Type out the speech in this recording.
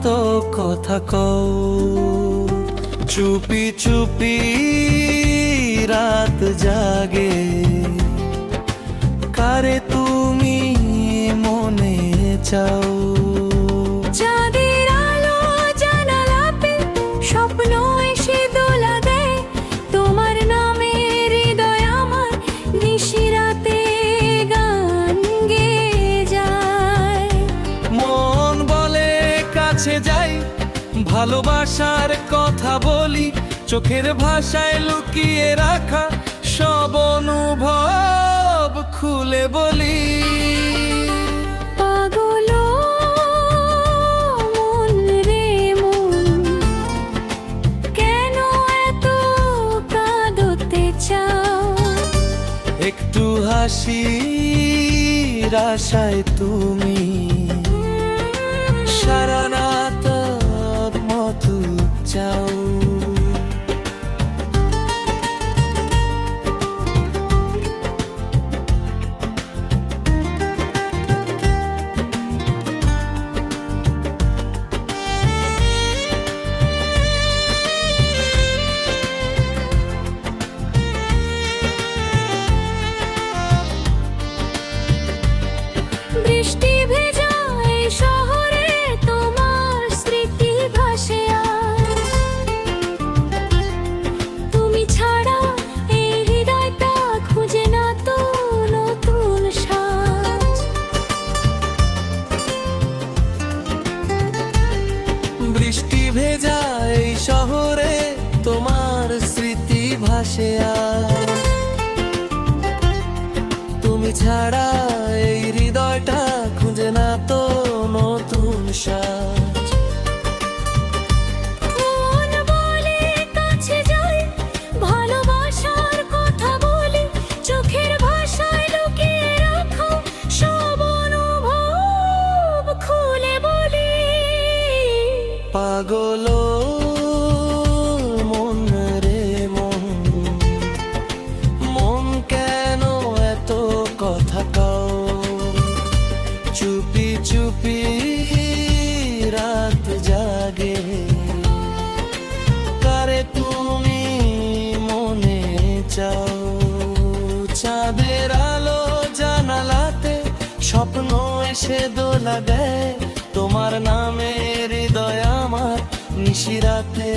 তো কথা কও, চুপি চুপি রাত জাগে, কারে তুমি মনে চাও। চাঁদের আলো জানালাতে স্বপ্ন এসে দোলা দেয়, তোমার নামে হৃদয় আমার নিশিরাতে গান গেয়ে যায়। মন বলে কাছে যাই, ভালোবাসার কথা বলি, চোখের ভাষায় লুকিয়ে রাখা সব অনুভব খুলে বলি। পাগল মন রে মন, কেন এত কাঁদতে চাও? একটু হাসির আশায় তুমি সারা রাত মত চাও। বৃষ্টি ভেজা এই শহরে তোমার স্মৃতি ভাসে আজ, তুমি ছাড়া এই হৃদয়টা খুঁজে না তো নতুন সাজ। বৃষ্টি ভেজা এই শহরে তোমার স্মৃতি ভাসে আজ, তুমি ছাড়া এই হৃদয়টা খুঁজে না তো নতুন সাজ। মন বলে কাছে যাই, ভালোবাসার কথা বলি, চোখের ভাষায় লুকিয়ে রাখো সব অনুভব খুলে বলি। পাগল মন রে মন, মন কেন এত কথা কও, চুপি চুপি রাত জাগে, কারে তুমি মনে চাও। চাঁদের আলো জানালাতে স্বপ্ন এসে দোলা দেয়, তোমার নামে হৃদয় আমার নিশিরাতে